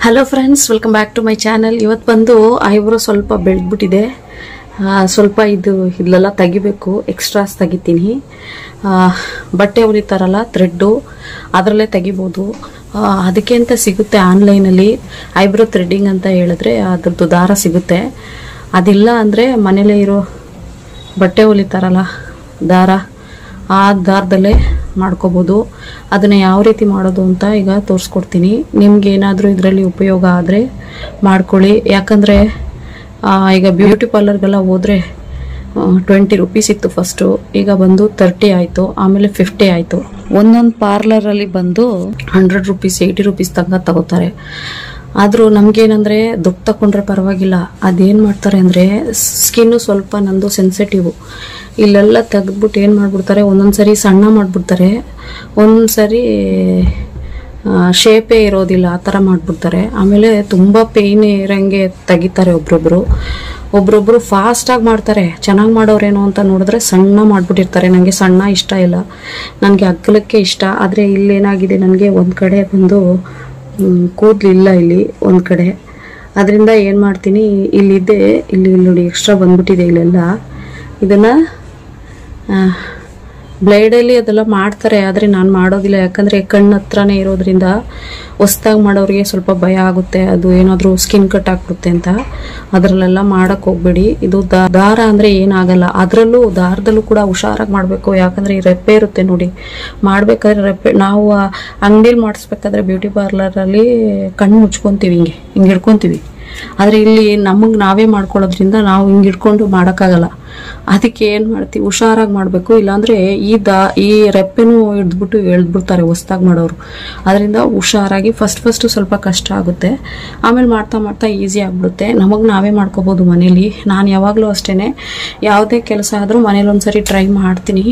Hello friends, welcome back to my channel. ಇವತ್ತು ಬಂದು eyebrow ಸ್ವಲ್ಪ ಬೆಳೆದ್ಬಿಟ್ಟಿದೆ. ಸ್ವಲ್ಪ ಇಲ್ಲೆಲ್ಲ ತೆಗಿಬೇಕು, ಎಕ್ಸ್ಟ್ರಾಸ್ ತೆಗಿತೀನಿ. ಬಟ್ಟೆ ಹೊಲಿತಾರಲ್ಲ ಥ್ರೆಡ್ಡು, ಅದರಲ್ಲೇ ತೆಗಿಬೋದು. ಅದಕ್ಕೆ ಅಂತ ಸಿಗುತ್ತೆ ಆನ್ಲೈನಲ್ಲಿ ಐಬ್ರೋ ಥ್ರೆಡ್ಡಿಂಗ್ ಅಂತ ಹೇಳಿದ್ರೆ ಅದ್ರದ್ದು ದಾರ ಸಿಗುತ್ತೆ. ಅದಿಲ್ಲ ಅಂದರೆ ಮನೇಲೇ ಇರೋ ಬಟ್ಟೆ ಹೊಲಿತಾರಲ್ಲ ದಾರ, ಆ ದಾರದಲ್ಲೇ ಮಾಡ್ಕೋಬೋದು. ಅದನ್ನು ಯಾವ ರೀತಿ ಮಾಡೋದು ಅಂತ ಈಗ ತೋರಿಸ್ಕೊಡ್ತೀನಿ. ನಿಮ್ಗೆ ಏನಾದರೂ ಇದರಲ್ಲಿ ಉಪಯೋಗ ಆದರೆ ಮಾಡ್ಕೊಳ್ಳಿ. ಯಾಕಂದರೆ ಈಗ ಬ್ಯೂಟಿ ಪಾರ್ಲರ್ಗೆಲ್ಲ ಹೋದರೆ 20 ರೂಪೀಸ್ ಇತ್ತು ಫಸ್ಟು, ಈಗ ಬಂದು 30 ಆಯಿತು, ಆಮೇಲೆ 50 ಆಯಿತು. ಒಂದೊಂದು ಪಾರ್ಲರಲ್ಲಿ ಬಂದು 100 ರೂಪೀಸ್ 80 ರೂಪೀಸ್ ತನಕ ತಗೋತಾರೆ. ಆದರೂ ನಮಗೇನಂದರೆ ದುಡ್ಡು ತಗೊಂಡ್ರೆ ಪರವಾಗಿಲ್ಲ. ಅದೇನು ಮಾಡ್ತಾರೆ ಅಂದರೆ ಸ್ಕಿನ್ನು ಸ್ವಲ್ಪ ನಂದು ಸೆನ್ಸಿಟಿವ್, ಇಲ್ಲೆಲ್ಲ ತೆಗೆದ್ಬಿಟ್ಟು ಏನು ಮಾಡಿಬಿಡ್ತಾರೆ, ಒಂದೊಂದು ಸರಿ ಸಣ್ಣ ಮಾಡಿಬಿಡ್ತಾರೆ, ಒಂದೊಂದು ಸರಿ ಶೇಪೇ ಇರೋದಿಲ್ಲ, ಆ ಥರ ಮಾಡಿಬಿಡ್ತಾರೆ. ಆಮೇಲೆ ತುಂಬ ಪೇಯ್ನ್ ಇರೋಂಗೆ ತೆಗಿತಾರೆ ಒಬ್ರೊಬ್ರು ಫಾಸ್ಟಾಗಿ ಮಾಡ್ತಾರೆ. ಚೆನ್ನಾಗಿ ಮಾಡೋರೇನೋ ಅಂತ ನೋಡಿದ್ರೆ ಸಣ್ಣ ಮಾಡಿಬಿಟ್ಟಿರ್ತಾರೆ. ನನಗೆ ಸಣ್ಣ ಇಷ್ಟ ಇಲ್ಲ, ನನಗೆ ಅಗಲಕ್ಕೆ ಇಷ್ಟ. ಆದರೆ ಇಲ್ಲೇನಾಗಿದೆ, ನನಗೆ ಒಂದು ಕಡೆ ಬಂದು ಕೂದಲಿಲ್ಲ ಇಲ್ಲಿ ಒಂದು ಕಡೆ. ಅದರಿಂದ ಏನು ಮಾಡ್ತೀನಿ, ಇಲ್ಲಿ ನೋಡಿ ಎಕ್ಸ್ಟ್ರಾ ಬಂದ್ಬಿಟ್ಟಿದೆ ಇಲ್ಲೆಲ್ಲ. ಇದನ್ನು ಬ್ಲೇಡಲ್ಲಿ ಅದೆಲ್ಲ ಮಾಡ್ತಾರೆ, ಆದರೆ ನಾನು ಮಾಡೋದಿಲ್ಲ. ಯಾಕಂದರೆ ಕಣ್ಣು ಹತ್ರನೇ ಇರೋದ್ರಿಂದ ಹೊಸ್ದಾಗಿ ಮಾಡೋರಿಗೆ ಸ್ವಲ್ಪ ಭಯ ಆಗುತ್ತೆ, ಅದು ಏನಾದರೂ ಸ್ಕಿನ್ ಕಟ್ ಆಗ್ಬಿಡುತ್ತೆ ಅಂತ. ಅದರಲ್ಲೆಲ್ಲ ಮಾಡೋಕ್ಕೆ ಹೋಗ್ಬೇಡಿ. ಇದು ದಾರ ಅಂದರೆ ಏನಾಗಲ್ಲ. ಅದರಲ್ಲೂ ದಾರದಲ್ಲೂ ಕೂಡ ಹುಷಾರಾಗಿ ಮಾಡಬೇಕು. ಯಾಕಂದರೆ ಈ ರೆಪ್ಪೆ ಇರುತ್ತೆ ನೋಡಿ, ಮಾಡಬೇಕಾದ್ರೆ ರೆಪ್ಪೆ ನಾವು ಅಂಗಡಿಯಲ್ಲಿ ಮಾಡಿಸ್ಬೇಕಾದ್ರೆ ಬ್ಯೂಟಿ ಪಾರ್ಲರಲ್ಲಿ ಕಣ್ಣು ಮುಚ್ಕೊತೀವಿ, ಹಿಂಗೆ ಹಿಡ್ಕೊತೀವಿ. ಆದರೆ ಇಲ್ಲಿ ನಮಗೆ ನಾವೇ ಮಾಡ್ಕೊಳ್ಳೋದ್ರಿಂದ ನಾವು ಹಿಂಗೆ ಹಿಡ್ಕೊಂಡು ಮಾಡೋಕ್ಕಾಗಲ್ಲ. ಅದಕ್ಕೆ ಏನು ಮಾಡ್ತೀವಿ, ಹುಷಾರಾಗಿ ಮಾಡಬೇಕು. ಇಲ್ಲಾಂದರೆ ಈ ರೆಪ್ಪೆನೂ ಹಿಡಿದ್ಬಿಟ್ಟು ಎಳ್ದ್ಬಿಡ್ತಾರೆ ಹೊಸ್ದಾಗಿ ಮಾಡೋರು. ಅದರಿಂದ ಹುಷಾರಾಗಿ ಫಸ್ಟು ಸ್ವಲ್ಪ ಕಷ್ಟ ಆಗುತ್ತೆ, ಆಮೇಲೆ ಮಾಡ್ತಾ ಈಸಿ ಆಗಿಬಿಡುತ್ತೆ. ನಮಗೆ ನಾವೇ ಮಾಡ್ಕೋಬೋದು ಮನೇಲಿ. ನಾನು ಯಾವಾಗಲೂ ಅಷ್ಟೇ, ಯಾವುದೇ ಕೆಲಸ ಆದರೂ ಮನೇಲಿ ಒಂದ್ಸರಿ ಟ್ರೈ ಮಾಡ್ತೀನಿ.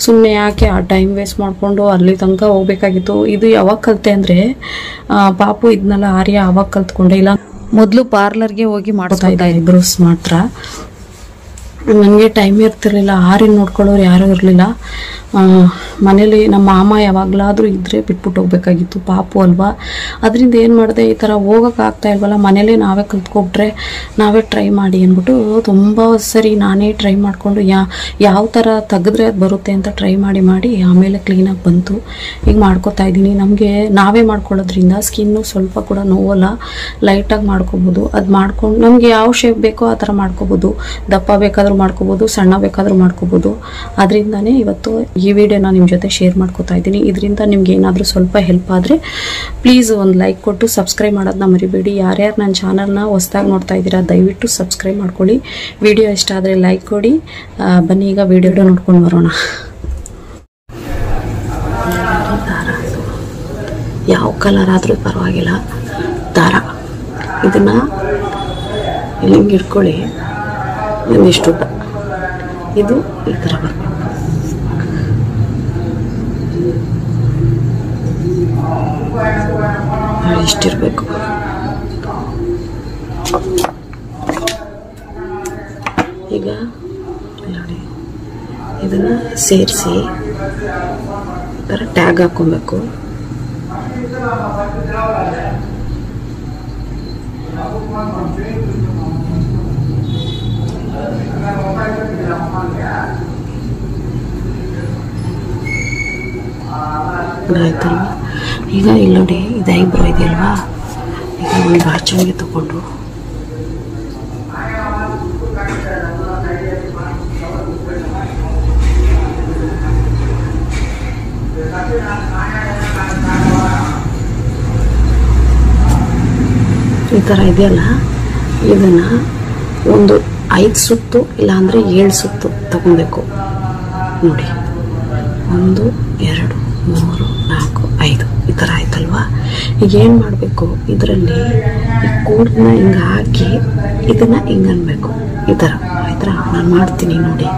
ಸುಮ್ಮನೆ ಯಾಕೆ ಆ ಟೈಮ್ ವೇಸ್ಟ್ ಮಾಡಿಕೊಂಡು ಅಲ್ಲಿ ತನಕ ಹೋಗ್ಬೇಕಾಗಿತ್ತು. ಇದು ಯಾವಾಗ ಕಲಿತೆ ಅಂದರೆ ಪಾಪು ಇದನ್ನೆಲ್ಲ ಆರ್ಯ ಆವಾಗ ಕಲ್ತ್ಕೊಂಡೆ. ಇಲ್ಲ ಮೊದಲು ಪಾರ್ಲರ್ಗೆ ಹೋಗಿ ಮಾಡ್ತಾ ಇದ್ದ ಐಬ್ರೋಸ್ ಮಾತ್ರ. ನನಗೆ ಟೈಮ್ ಇರ್ತಿರ್ಲಿಲ್ಲ, ಆರಿನ ನೋಡ್ಕೊಳ್ಳೋರು ಯಾರೂ ಇರಲಿಲ್ಲ ಮನೇಲಿ. ನಮ್ಮ ಮಾಮ ಯಾವಾಗಲಾದರೂ ಇದ್ದರೆ ಬಿಟ್ಬಿಟ್ಟು ಹೋಗ್ಬೇಕಾಗಿತ್ತು, ಪಾಪು ಅಲ್ವಾ. ಅದರಿಂದ ಏನು ಮಾಡಿದೆ, ಈ ಥರ ಹೋಗೋಕ್ಕಾಗ್ತಾ ಇಲ್ವಲ್ಲ, ಮನೇಲೇ ನಾವೇ ಕಲ್ತ್ಕೊಬಿಟ್ರೆ ನಾವೇ ಟ್ರೈ ಮಾಡಿ ಅಂದ್ಬಿಟ್ಟು ತುಂಬ ಸರಿ ನಾನೇ ಟ್ರೈ ಮಾಡಿಕೊಂಡು ಯಾವ ಥರ ತೆಗೆದ್ರೆ ಅದು ಬರುತ್ತೆ ಅಂತ ಟ್ರೈ ಮಾಡಿ ಆಮೇಲೆ ಕ್ಲೀನಾಗಿ ಬಂತು. ಈಗ ಮಾಡ್ಕೊತಾ ಇದ್ದೀನಿ. ನಮಗೆ ನಾವೇ ಮಾಡ್ಕೊಳ್ಳೋದ್ರಿಂದ ಸ್ಕಿನ್ನು ಸ್ವಲ್ಪ ಕೂಡ ನೋವಲ್ಲ, ಲೈಟಾಗಿ ಮಾಡ್ಕೊಬೋದು. ಅದು ಮಾಡ್ಕೊಂಡು ನಮಗೆ ಯಾವ ಶೇಪ್ ಬೇಕೋ ಆ ಥರ ಮಾಡ್ಕೊಬೋದು. ದಪ್ಪ ಬೇಕಾದರೂ ಮಾಡ್ಕೋಬೋದು, ಸಣ್ಣ ಬೇಕಾದರೂ ಮಾಡ್ಕೋಬೋದು. ಅದರಿಂದನೇ ಇವತ್ತು ಈ ವಿಡಿಯೋನ ನಿಮ್ಮ ಜೊತೆ ಶೇರ್ ಮಾಡ್ಕೋತಾ ಇದ್ದೀನಿ. ಇದರಿಂದ ನಿಮ್ಗೆ ಏನಾದರೂ ಸ್ವಲ್ಪ ಹೆಲ್ಪ್ ಆದರೆ ಪ್ಲೀಸ್ ಒಂದು ಲೈಕ್ ಕೊಟ್ಟು ಸಬ್ಸ್ಕ್ರೈಬ್ ಮಾಡೋದನ್ನ ಮರಿಬೇಡಿ. ಯಾರ್ಯಾರು ನನ್ನ ಚಾನಲ್ನ ಹೊಸ್ದಾಗಿ ನೋಡ್ತಾ ಇದ್ದೀರಾ ದಯವಿಟ್ಟು ಸಬ್ಸ್ಕ್ರೈಬ್ ಮಾಡ್ಕೊಳ್ಳಿ. ವಿಡಿಯೋ ಇಷ್ಟ ಆದರೆ ಲೈಕ್ ಕೊಡಿ. ಬನ್ನಿ ಈಗ ವಿಡಿಯೋ ನೋಡ್ಕೊಂಡು ಬರೋಣ. ಯಾವ ಕಲರ್ ಆದರೂ ಪರವಾಗಿಲ್ಲ, ದಾರ ಇದನ್ನು ಹಿಂಗೆ ಇಟ್ಕೊಳ್ಳಿ. ಒಂದಿಷ್ಟು ಇದು ಈ ಥರ ಬರಬೇಕು. ಇಷ್ಟಿರಬೇಕು. ಈಗ ನೋಡಿ, ಇದನ್ನು ಸೇರಿಸಿ ಈ ಥರ ಟ್ಯಾಗ್ ಹಾಕ್ಕೊಬೇಕು. ಆಯ್ತಲ್ವ. ಈಗ ಇಲ್ಲಿ ನೋಡಿ, ಇದು ಐಬ್ರೋ ಇದೆಯಲ್ವಾ, ಈಗ ಒಂದು ಬಾಚಣಿಗೆ ತಗೊಂಡು ಈ ಥರ ಇದೆಯಲ್ಲ, ಇದನ್ನು ಒಂದು 5 ಸುತ್ತು ಇಲ್ಲಾಂದರೆ 7 ಸುತ್ತು ತಗೊಬೇಕು ನೋಡಿ. 1 2 3 4 5 ಈ ಥರ ಆಯ್ತಲ್ವಾ. ಈಗ ಏನು ಮಾಡಬೇಕು, ಇದರಲ್ಲಿ ಈ ಕೂಡನ್ನ ಹಿಂಗೆ ಹಾಕಿ ಇದನ್ನು ಹಿಂಗೆ ಅನ್ಬೇಕು. ಈ ಥರ ಆಯ್ತಾ, ನಾನು ಮಾಡ್ತೀನಿ ನೋಡಿ.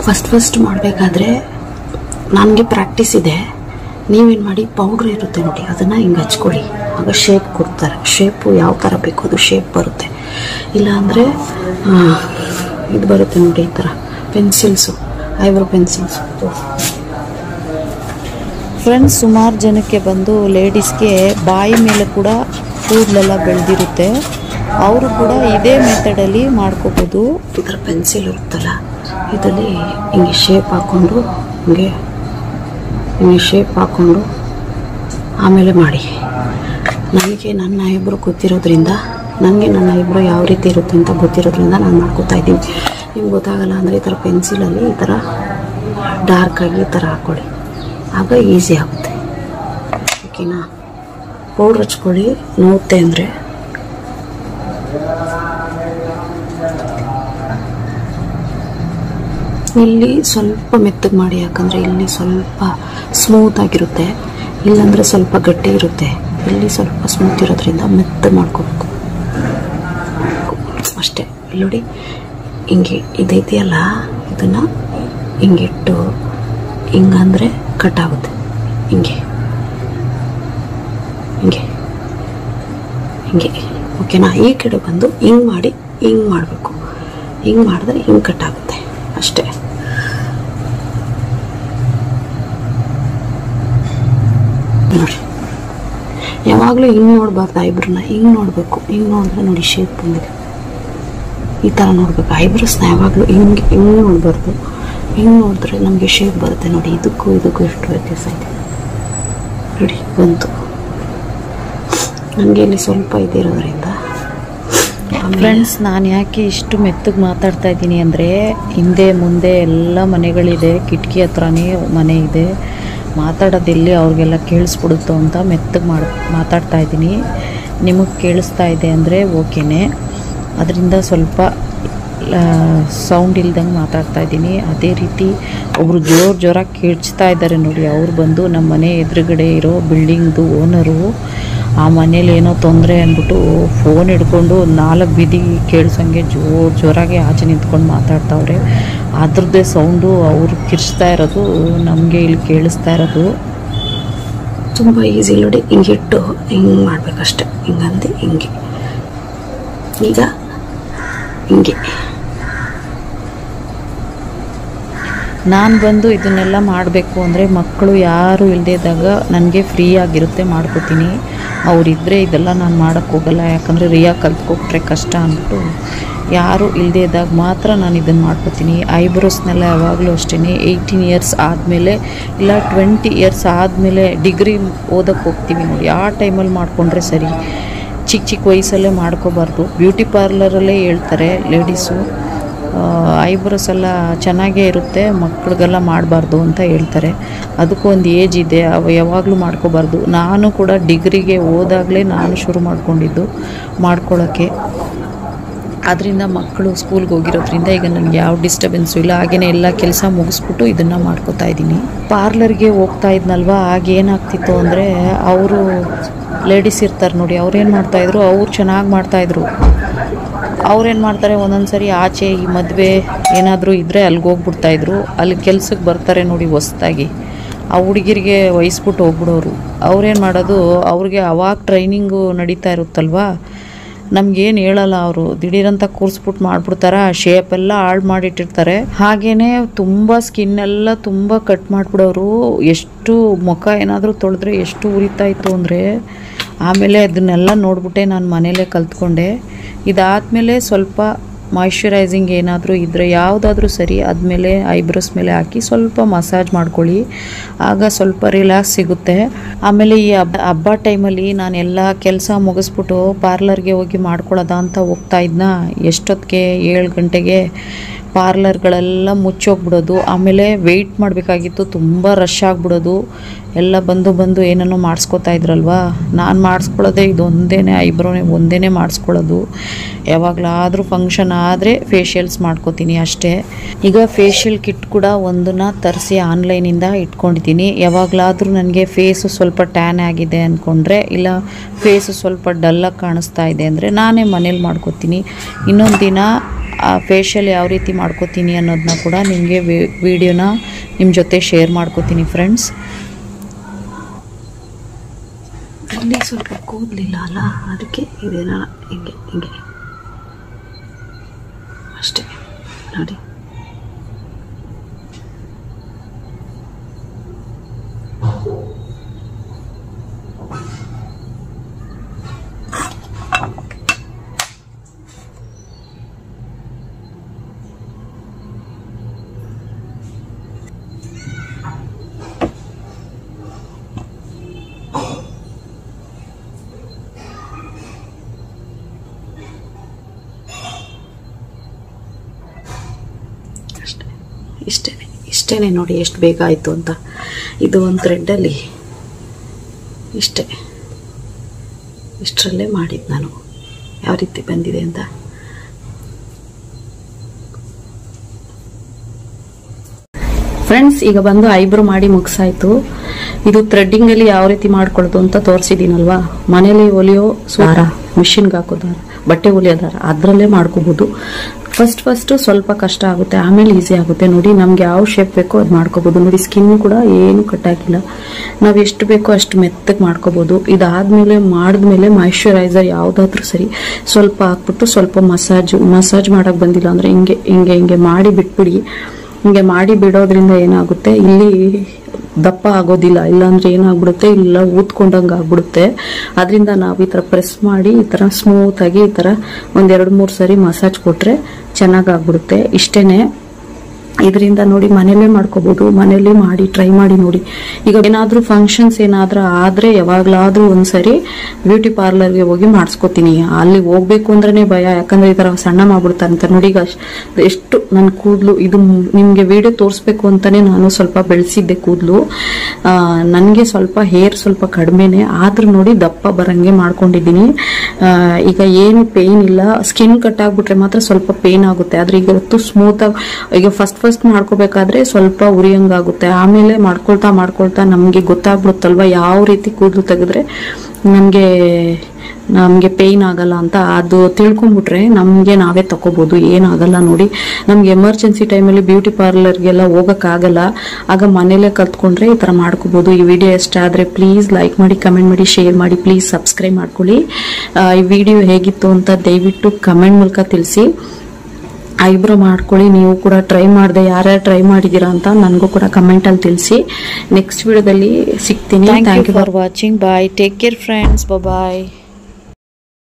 ಫಸ್ಟ್ ಮಾಡಬೇಕಾದ್ರೆ ನನಗೆ ಪ್ರಾಕ್ಟೀಸ್ ಇದೆ. ನೀವೇನು ಮಾಡಿ, ಪೌಡ್ರ್ ಇರುತ್ತೆ ನೋಡಿ, ಅದನ್ನು ಹಿಂಗೆ ಹಚ್ಕೊಳ್ಳಿ. ಆಗ ಶೇಪ್ ಕೊಡ್ತಾರೆ. ಶೇಪು ಯಾವ ಥರ ಬೇಕು ಅದು ಶೇಪ್ ಬರುತ್ತೆ. ಇಲ್ಲಾಂದರೆ ಇದು ಬರುತ್ತೆ ನೋಡಿ, ಈ ಥರ ಪೆನ್ಸಿಲ್ಸು, ಐಬ್ರೋ ಪೆನ್ಸಿಲ್ಸು. ಫ್ರೆಂಡ್ಸ್, ಸುಮಾರು ಜನಕ್ಕೆ ಬಂದು ಲೇಡೀಸ್ಗೆ ಬಾಯಿ ಮೇಲೆ ಕೂಡ ಕೂದಲೆಲ್ಲ ಬೆಳೆದಿರುತ್ತೆ. ಅವರು ಕೂಡ ಇದೇ ಮೆಥಡಲ್ಲಿ ಮಾಡ್ಕೋಬೋದು. ಈ ಥರ ಪೆನ್ಸಿಲ್ ಇರುತ್ತಲ್ಲ, ಇದರಲ್ಲಿ ಹಿಂಗೆ ಶೇಪ್ ಹಾಕ್ಕೊಂಡು ಹಿಂಗೆ ಶೇಪ್ ಹಾಕ್ಕೊಂಡು ಆಮೇಲೆ ಮಾಡಿ. ನನಗೆ ನನ್ನ ಐಬ್ರೋ ಗೊತ್ತಿರೋದ್ರಿಂದ, ನನಗೆ ನನ್ನ ಐಬ್ರೋ ಯಾವ ರೀತಿ ಇರುತ್ತೆ ಅಂತ ಗೊತ್ತಿರೋದ್ರಿಂದ ನಾನು ಮಾಡ್ಕೋತಾ ಇದ್ದೀನಿ. ನಿಮ್ಗೆ ಗೊತ್ತಾಗಲ್ಲ ಅಂದರೆ ಈ ಥರ ಪೆನ್ಸಿಲಲ್ಲಿ ಈ ಥರ ಡಾರ್ಕಾಗಿ ಈ ಥರ ಹಾಕ್ಕೊಳ್ಳಿ, ಆಗ ಈಸಿ ಆಗುತ್ತೆ. ಓಕೆನಾ? ಪೌಡ್ರ್ ಹಚ್ಕೊಳ್ಳಿ. ನೋವುತ್ತೆ ಅಂದರೆ ಇಲ್ಲಿ ಸ್ವಲ್ಪ ಮೆತ್ತಗೆ ಮಾಡಿ, ಯಾಕಂದರೆ ಇಲ್ಲಿ ಸ್ವಲ್ಪ ಸ್ಮೂತ್ ಆಗಿರುತ್ತೆ, ಇಲ್ಲಾಂದರೆ ಸ್ವಲ್ಪ ಗಟ್ಟಿ ಇರುತ್ತೆ. ಇಲ್ಲಿ ಸ್ವಲ್ಪ ಸ್ಮೂತ್ ಇರೋದ್ರಿಂದ ಮೆತ್ತಗೆ ಮಾಡ್ಕೋಬೇಕು ಅಷ್ಟೇ. ಇಲ್ಲಿ ನೋಡಿ, ಹಿಂಗೆ ಇದೈತಿಯಲ್ಲ, ಇದನ್ನು ಹಿಂಗಿಟ್ಟು ಹಿಂಗಂದರೆ ಕಟ್ ಆಗುತ್ತೆ. ಹಿಂಗೆ ಹಿಂಗೆ ಹಿಂಗೆ. ಓಕೆನಾ? ಈ ಕಡೆ ಬಂದು ಹಿಂಗೆ ಮಾಡಿ ಹಿಂಗೆ ಮಾಡಬೇಕು. ಹಿಂಗೆ ಮಾಡಿದ್ರೆ ಹಿಂಗೆ ಕಟ್ ಆಗುತ್ತೆ ಅಷ್ಟೇ. ನೋಡಿ, ಯಾವಾಗಲೂ ಹಿಂಗೆ ನೋಡಬಾರ್ದು ಐಬ್ರೋನ, ಹಿಂಗೆ ನೋಡಬೇಕು. ಹಿಂಗೆ ನೋಡಿದ್ರೆ ನೋಡಿ ಶೇಪ್ ಬಂದಿದೆ, ಈ ಥರ ನೋಡಬೇಕು. ಐಬ್ರೋಸ್ನ ಯಾವಾಗಲೂ ಹಿಂಗೆ ನೋಡಬಾರ್ದು. ಹಿಂಗೆ ನೋಡಿದ್ರೆ ನಮಗೆ ಶೇಪ್ ಬರುತ್ತೆ ನೋಡಿ. ಇದಕ್ಕೂ ಎಷ್ಟು ವ್ಯತ್ಯಾಸ ಇದೆ ನೋಡಿ, ಬಂತು. ನನಗೆ ಇಲ್ಲಿ ಸ್ವಲ್ಪ ಇದಿರೋದ್ರಿಂದ. ಫ್ರೆಂಡ್ಸ್, ನಾನು ಯಾಕೆ ಇಷ್ಟು ಮೆತ್ತಗೆ ಮಾತಾಡ್ತಾ ಇದ್ದೀನಿ ಅಂದರೆ, ಹಿಂದೆ ಮುಂದೆ ಎಲ್ಲ ಮನೆಗಳಿದೆ, ಕಿಟಕಿ ಹತ್ರನೇ ಮನೆ ಇದೆ. ಮಾತಾಡೋದೆಲ್ಲಿ ಅವ್ರಿಗೆಲ್ಲ ಕೇಳಿಸ್ಬಿಡುತ್ತೋ ಅಂತ ಮೆತ್ತಗೆ ಮಾತಾಡ್ತಾ ಇದ್ದೀನಿ. ನಿಮಗೆ ಕೇಳಿಸ್ತಾ ಇದೆ ಅಂದರೆ ಓಕೆನೇ. ಅದರಿಂದ ಸ್ವಲ್ಪ ಸೌಂಡ್ ಇಲ್ದಂಗೆ ಮಾತಾಡ್ತಾ ಇದ್ದೀನಿ. ಅದೇ ರೀತಿ ಒಬ್ಬರು ಜೋರಾಗಿ ಕೇಳಿಸ್ತಾ ಇದ್ದಾರೆ ನೋಡಿ. ಅವ್ರು ಬಂದು ನಮ್ಮ ಮನೆ ಎದುರುಗಡೆ ಇರೋ ಬಿಲ್ಡಿಂಗ್ದು ಓನರು. ಆ ಮನೇಲಿ ಏನೋ ತೊಂದರೆ ಅಂದ್ಬಿಟ್ಟು ಫೋನ್ ಹಿಡ್ಕೊಂಡು 4 ಬೀದಿ ಕೇಳಿಸೋಂಗೆ ಜೋರಾಗಿ ಆಚೆ ನಿಂತ್ಕೊಂಡು ಮಾತಾಡ್ತಾವ್ರೆ. ಅದ್ರದ್ದೇ ಸೌಂಡು ಅವ್ರು ಕಿರ್ಚ್ತಾ ಇರೋದು ನಮಗೆ ಇಲ್ಲಿ ಕೇಳಿಸ್ತಾ ಇರೋದು. ತುಂಬ ಈಸಿ ನೋಡಿ. ಹಿಂಗಿಟ್ಟು ಹಿಂಗೆ ಮಾಡಬೇಕಷ್ಟೆ. ಹಿಂಗಂದು ಹಿಂಗೆ, ಈಗ ಹಿಂಗೆ. ನಾನು ಬಂದು ಇದನ್ನೆಲ್ಲ ಮಾಡಬೇಕು ಅಂದರೆ ಮಕ್ಕಳು ಯಾರು ಇಲ್ಲದಿದ್ದಾಗ ನನಗೆ ಫ್ರೀ ಆಗಿರುತ್ತೆ, ಮಾಡ್ಕೋತೀನಿ. ಅವರಿದ್ದರೆ ಇದೆಲ್ಲ ನಾನು ಮಾಡೋಕ್ಕೆ ಹೋಗಲ್ಲ, ಯಾಕಂದರೆ ರಿಯಾ ಕಲ್ತ್ಕೊಟ್ರೆ ಕಷ್ಟ ಅಂದ್ಬಿಟ್ಟು ಯಾರು ಇಲ್ಲದೇ ಇದ್ದಾಗ ಮಾತ್ರ ನಾನು ಇದನ್ನು ಮಾಡ್ಕೋತೀನಿ. ಐಬ್ರೋಸ್ನೆಲ್ಲ ಯಾವಾಗಲೂ ಅಷ್ಟೇ 18 ಇಯರ್ಸ್ ಆದಮೇಲೆ ಇಲ್ಲ 20 ಇಯರ್ಸ್ ಆದಮೇಲೆ ಡಿಗ್ರಿ ಓದೋಕ್ಕೆ ಹೋಗ್ತೀವಿ ನೋಡಿ, ಆ ಟೈಮಲ್ಲಿ ಮಾಡಿಕೊಂಡ್ರೆ ಸರಿ. ಚಿಕ್ಕ ವಯಸ್ಸಲ್ಲೇ ಮಾಡ್ಕೋಬಾರ್ದು. ಬ್ಯೂಟಿ ಪಾರ್ಲರಲ್ಲೇ ಹೇಳ್ತಾರೆ ಲೇಡೀಸು, ಐಬ್ರೋಸ್ ಎಲ್ಲ ಚೆನ್ನಾಗೇ ಇರುತ್ತೆ, ಮಕ್ಕಳಿಗೆಲ್ಲ ಮಾಡಬಾರ್ದು ಅಂತ ಹೇಳ್ತಾರೆ. ಅದಕ್ಕೂ ಒಂದು ಏಜ್ ಇದೆ, ಯಾವಾಗಲೂ ಮಾಡ್ಕೋಬಾರ್ದು. ನಾನು ಕೂಡ ಡಿಗ್ರಿಗೆ ಹೋದಾಗಲೇ ನಾನು ಶುರು ಮಾಡ್ಕೊಂಡಿದ್ದು ಮಾಡ್ಕೊಳ್ಳೋಕ್ಕೆ. ಅದರಿಂದ ಮಕ್ಕಳು ಸ್ಕೂಲ್ಗೆ ಹೋಗಿರೋದ್ರಿಂದ ಈಗ ನನಗೆ ಯಾವ ಡಿಸ್ಟರ್ಬೆನ್ಸು ಇಲ್ಲ. ಹಾಗೆಯೇ ಎಲ್ಲ ಕೆಲಸ ಮುಗಿಸ್ಬಿಟ್ಟು ಇದನ್ನು ಮಾಡ್ಕೋತಾ ಇದ್ದೀನಿ. ಪಾರ್ಲರ್ಗೆ ಹೋಗ್ತಾ ಇದ್ನಲ್ವ, ಆಗ ಏನಾಗ್ತಿತ್ತು ಅಂದರೆ, ಅವರು ಲೇಡೀಸ್ ಇರ್ತಾರೆ ನೋಡಿ, ಅವ್ರೇನು ಮಾಡ್ತಾಯಿದ್ರು, ಅವ್ರು ಚೆನ್ನಾಗಿ ಮಾಡ್ತಾಯಿದ್ರು. ಅವ್ರೇನು ಮಾಡ್ತಾರೆ, ಒಂದೊಂದು ಸರಿ ಆಚೆ ಈ ಮದುವೆ ಏನಾದರೂ ಇದ್ದರೆ ಅಲ್ಲಿಗೆ ಹೋಗ್ಬಿಡ್ತಾಯಿದ್ರು. ಅಲ್ಲಿ ಕೆಲ್ಸಕ್ಕೆ ಬರ್ತಾರೆ ನೋಡಿ ಹೊಸ್ದಾಗಿ, ಆ ಹುಡುಗಿರಿಗೆ ವಹಿಸ್ಬಿಟ್ಟು ಹೋಗ್ಬಿಡೋರು. ಅವ್ರೇನು ಮಾಡೋದು, ಅವ್ರಿಗೆ ಅವಾಗ ಟ್ರೈನಿಂಗು ನಡೀತಾ ಇರುತ್ತಲ್ವ, ನಮಗೇನು ಹೇಳಲ್ಲ ಅವರು, ದಿಢೀರಂತ ಕೂರಿಸ್ಬಿಟ್ಟು ಮಾಡಿಬಿಡ್ತಾರೆ. ಆ ಶೇಪೆಲ್ಲ ಹಾಳು ಮಾಡಿಟ್ಟಿರ್ತಾರೆ. ಹಾಗೆಯೇ ತುಂಬ ಸ್ಕಿನ್ನೆಲ್ಲ ತುಂಬ ಕಟ್ ಮಾಡಿಬಿಡೋರು. ಎಷ್ಟು ಮುಖ ಏನಾದರೂ ತೊಳೆದ್ರೆ ಎಷ್ಟು ಉರಿತಾಯಿತ್ತು ಅಂದರೆ, ಆಮೇಲೆ ಅದನ್ನೆಲ್ಲ ನೋಡ್ಬಿಟ್ಟೆ ನಾನು ಮನೇಲೇ ಕಲ್ತ್ಕೊಂಡೆ. ಇದಾದಮೇಲೆ ಸ್ವಲ್ಪ ಮಾಯ್ಶ್ಚರೈಸಿಂಗ್ ಏನಾದರೂ ಇದ್ದರೆ ಯಾವುದಾದ್ರೂ ಸರಿ, ಆದಮೇಲೆ ಐಬ್ರೋಸ್ ಮೇಲೆ ಹಾಕಿ ಸ್ವಲ್ಪ ಮಸಾಜ್ ಮಾಡ್ಕೊಳ್ಳಿ, ಆಗ ಸ್ವಲ್ಪ ರಿಲ್ಯಾಕ್ಸ್ ಸಿಗುತ್ತೆ. ಆಮೇಲೆ ಈ ಹಬ್ಬ ಟೈಮಲ್ಲಿ ನಾನು ಎಲ್ಲ ಕೆಲಸ ಮುಗಿಸ್ಬಿಟ್ಟು ಪಾರ್ಲರ್ಗೆ ಹೋಗಿ ಮಾಡ್ಕೊಳ್ಳೋದ ಅಂತ ಹೋಗ್ತಾ ಇದ್ನ, ಎಷ್ಟೊತ್ತಿಗೆ 7 ಗಂಟೆಗೆ ಪಾರ್ಲರ್ಗಳೆಲ್ಲ ಮುಚ್ಚೋಗ್ಬಿಡೋದು. ಆಮೇಲೆ ವೆಯ್ಟ್ ಮಾಡಬೇಕಾಗಿತ್ತು, ತುಂಬ ರಶ್ ಆಗಿಬಿಡೋದು. ಎಲ್ಲ ಬಂದು ಏನನ್ನೋ ಮಾಡಿಸ್ಕೊತಾ ಇದ್ರಲ್ವ, ನಾನು ಮಾಡಿಸ್ಕೊಳ್ಳೋದೇ ಇದೊಂದೇ, ಐಬ್ರೋನೇ ಒಂದೇ ಮಾಡಿಸ್ಕೊಳ್ಳೋದು. ಯಾವಾಗಲಾದರೂ ಫಂಕ್ಷನ್ ಆದರೆ ಫೇಶಿಯಲ್ಸ್ ಮಾಡ್ಕೋತೀನಿ ಅಷ್ಟೇ. ಈಗ ಫೇಶಿಯಲ್ ಕಿಟ್ ಕೂಡ ಒಂದನ್ನು ತರಿಸಿ ಆನ್ಲೈನಿಂದ ಇಟ್ಕೊಂಡಿದ್ದೀನಿ. ಯಾವಾಗಲಾದರೂ ನನಗೆ ಫೇಸು ಸ್ವಲ್ಪ ಟ್ಯಾನ್ ಆಗಿದೆ ಅಂದ್ಕೊಂಡ್ರೆ, ಇಲ್ಲ ಫೇಸು ಸ್ವಲ್ಪ ಡಲ್ಲಾಗಿ ಕಾಣಿಸ್ತಾ ಇದೆ ಅಂದರೆ ನಾನೇ ಮನೇಲಿ ಮಾಡ್ಕೋತೀನಿ. ಇನ್ನೊಂದು ದಿನ ಫೇಶಿಯಲ್ ಯಾವ ರೀತಿ ಮಾಡ್ಕೋತೀನಿ ಅನ್ನೋದನ್ನ ಕೂಡ ನಿಮಗೆ ವಿಡಿಯೋನ ನಿಮ್ಮ ಜೊತೆ ಶೇರ್ ಮಾಡ್ಕೋತೀನಿ ಫ್ರೆಂಡ್ಸ್. ಅಲ್ಲಿ ಸ್ವಲ್ಪ ಕೂದಲಿಲ್ಲ ಅಲ್ಲ, ಅದಕ್ಕೆ ಇದೇನ ಹಿಂಗೆ ಹಿಂಗೆ ಅಷ್ಟೇ ನೋಡಿ. ಇಷ್ಟೇ ನೋಡಿ ಎಷ್ಟು ಬೇಗ ಆಯಿತು ಅಂತ. ಇದು ಒಂದು ಥ್ರೆಡ್ಡಲ್ಲಿ ಇಷ್ಟರಲ್ಲೇ ಮಾಡಿದ್ದು ನಾನು, ಯಾವ ರೀತಿ ಬಂದಿದೆ ಅಂತ. ಫ್ರೆಂಡ್ಸ್, ಈಗ ಬಂದು ಐಬ್ರೋ ಮಾಡಿ ಮುಗಿಸಾಯ್ತು. ಇದು ಥ್ರೆಡ್ಡಿಂಗಲ್ಲಿ ಯಾವ ರೀತಿ ಮಾಡ್ಕೊಳ್ಳೋದು ಅಂತ ತೋರಿಸಿದ್ದೀನಲ್ವಾ. ಮನೇಲಿ ಹೊಲಿಯೋ ದಾರ, ಮಿಷಿನ್ಗೆ ಹಾಕೋ ದಾರ, ಬಟ್ಟೆ ಹೊಲಿಯೋ ದಾರ, ಅದರಲ್ಲೇ ಮಾಡ್ಕೋಬೋದು. ಫಸ್ಟ್ ಸ್ವಲ್ಪ ಕಷ್ಟ ಆಗುತ್ತೆ, ಆಮೇಲೆ ಈಸಿ ಆಗುತ್ತೆ. ನೋಡಿ, ನಮ್ಗೆ ಯಾವ ಶೇಪ್ ಬೇಕೋ ಅದು ಮಾಡ್ಕೋಬೋದು. ನೋಡಿ, ಸ್ಕಿನ್ ಕೂಡ ಏನು ಕಟ್ಟಾಗಿಲ್ಲ. ನಾವು ಎಷ್ಟು ಬೇಕೋ ಅಷ್ಟು ಮೆತ್ತಗೆ ಮಾಡ್ಕೋಬೋದು. ಇದಾದ್ಮೇಲೆ ಮಾಡಿದ್ಮೇಲೆ ಮಾಯಿಶ್ಚರೈಸರ್ ಯಾವುದಾದ್ರೂ ಸರಿ ಸ್ವಲ್ಪ ಹಾಕ್ಬಿಟ್ಟು ಸ್ವಲ್ಪ ಮಸಾಜ್ ಮಾಡಕ್ ಬಂದಿಲ್ಲ ಅಂದ್ರೆ ಹಿಂಗೆ ಮಾಡಿ ಬಿಟ್ಬಿಡಿ. ಹಿಂಗೆ ಮಾಡಿ ಬಿಡೋದ್ರಿಂದ ಏನಾಗುತ್ತೆ, ಇಲ್ಲಿ ದಪ್ಪ ಆಗೋದಿಲ್ಲ, ಇಲ್ಲಾಂದ್ರೆ ಏನಾಗ್ಬಿಡುತ್ತೆ, ಇಲ್ಲ ಊದ್ಕೊಂಡಂಗೆ ಆಗ್ಬಿಡುತ್ತೆ. ಅದರಿಂದ ನಾವು ಈ ಥರ ಪ್ರೆಸ್ ಮಾಡಿ ಈ ಥರ ಸ್ಮೂತ್ ಆಗಿ ಈ ಥರ 1-2-3 ಸರಿ ಮಸಾಜ್ ಕೊಟ್ರೆ ಚೆನ್ನಾಗಾಗ್ಬಿಡುತ್ತೆ. ಇಷ್ಟೇನೆ. ಇದರಿಂದ ನೋಡಿ ಮನೇಲೇ ಮಾಡ್ಕೋಬಹುದು. ಮನೇಲಿ ಮಾಡಿ ಟ್ರೈ ಮಾಡಿ ನೋಡಿ. ಈಗ ಏನಾದ್ರೂ ಫಂಕ್ಷನ್ಸ್ ಏನಾದ್ರೂ ಆದ್ರೆ ಯಾವಾಗ್ಲಾದ್ರೂ ಒಂದ್ಸರಿ ಬ್ಯೂಟಿ ಪಾರ್ಲರ್ಗೆ ಹೋಗಿ ಮಾಡಿಸ್ಕೋತೀನಿ. ಅಲ್ಲಿ ಹೋಗ್ಬೇಕು ಅಂದ್ರೇನೆ ಭಯ, ಯಾಕಂದ್ರೆ ಈ ತರ ಸಣ್ಣ ಮಾಡ್ಬಿಡ್ತಾರಂತ. ನೋಡಿ, ಈಗ ಎಷ್ಟು ನನ್ನ ಕೂದಲು, ಇದು ನಿಮ್ಗೆ ವಿಡಿಯೋ ತೋರಿಸ್ಬೇಕು ಅಂತಾನೆ ನಾನು ಸ್ವಲ್ಪ ಬೆಳೆಸಿದ್ದೆ ಕೂದಲು. ನನಗೆ ಸ್ವಲ್ಪ ಹೇರ್ ಸ್ವಲ್ಪ ಕಡಿಮೆನೆ, ಆದ್ರೂ ನೋಡಿ ದಪ್ಪ ಬರಂಗೆ ಮಾಡ್ಕೊಂಡಿದ್ದೀನಿ. ಈಗ ಏನು ಪೇನ್ ಇಲ್ಲ. ಸ್ಕಿನ್ ಕಟ್ ಆಗ್ಬಿಟ್ರೆ ಮಾತ್ರ ಸ್ವಲ್ಪ ಪೇನ್ ಆಗುತ್ತೆ. ಆದ್ರೆ ಈಗ ಹೊತ್ತು ಸ್ಮೂತ್ ಆಗಿ, ಈಗ ಫಸ್ಟ್ ಮಾಡ್ಕೋಬೇಕಾದ್ರೆ ಸ್ವಲ್ಪ ಉರಿಯಂಗಾಗುತ್ತೆ. ಆಮೇಲೆ ಮಾಡ್ಕೊಳ್ತಾ ನಮ್ಗೆ ಗೊತ್ತಾಗ್ಬಿಡುತ್ತಲ್ವಾ ಯಾವ ರೀತಿ ಕೂದಲು ತೆಗೆದ್ರೆ ನಮ್ಗೆ ಪೇನ್ ಆಗಲ್ಲ ಅಂತ. ಅದು ತಿಳ್ಕೊಂಡ್ಬಿಟ್ರೆ ನಮ್ಗೆ ನಾವೇ ತಕೋಬಹುದು, ಏನಾಗಲ್ಲ. ನೋಡಿ, ನಮ್ಗೆ ಎಮರ್ಜೆನ್ಸಿ ಟೈಮಲ್ಲಿ ಬ್ಯೂಟಿ ಪಾರ್ಲರ್ಗೆಲ್ಲ ಹೋಗಕ್ಕಾಗಲ್ಲ, ಆಗ ಮನೇಲೆ ಕಲ್ತ್ಕೊಂಡ್ರೆ ಈ ತರ ಮಾಡ್ಕೋಬಹುದು. ಈ ವಿಡಿಯೋ ಇಷ್ಟ ಆದ್ರೆ ಪ್ಲೀಸ್ ಲೈಕ್ ಮಾಡಿ, ಕಮೆಂಟ್ ಮಾಡಿ, ಶೇರ್ ಮಾಡಿ, ಪ್ಲೀಸ್ ಸಬ್ಸ್ಕ್ರೈಬ್ ಮಾಡ್ಕೊಳ್ಳಿ. ಈ ವಿಡಿಯೋ ಹೇಗಿತ್ತು ಅಂತ ದಯವಿಟ್ಟು ಕಮೆಂಟ್ ಮೂಲಕ ತಿಳಿಸಿ. ಐಬ್ರೋ ಮಾಡ್ಕೊಳ್ಳಿ, ನೀವು ಕೂಡ ಟ್ರೈ ಮಾಡಿದೆ, ಯಾರ್ಯಾರು ಟ್ರೈ ಮಾಡಿದೀರಾ ಅಂತ ನನಗೂ ಕೂಡ ಕಮೆಂಟ್ ಅಲ್ಲಿ ತಿಳಿಸಿ. ನೆಕ್ಸ್ಟ್ ವಿಡಿಯೋದಲ್ಲಿ ಸಿಗ್ತೀನಿ. Thank you for watching. Bye, take care friends, bye.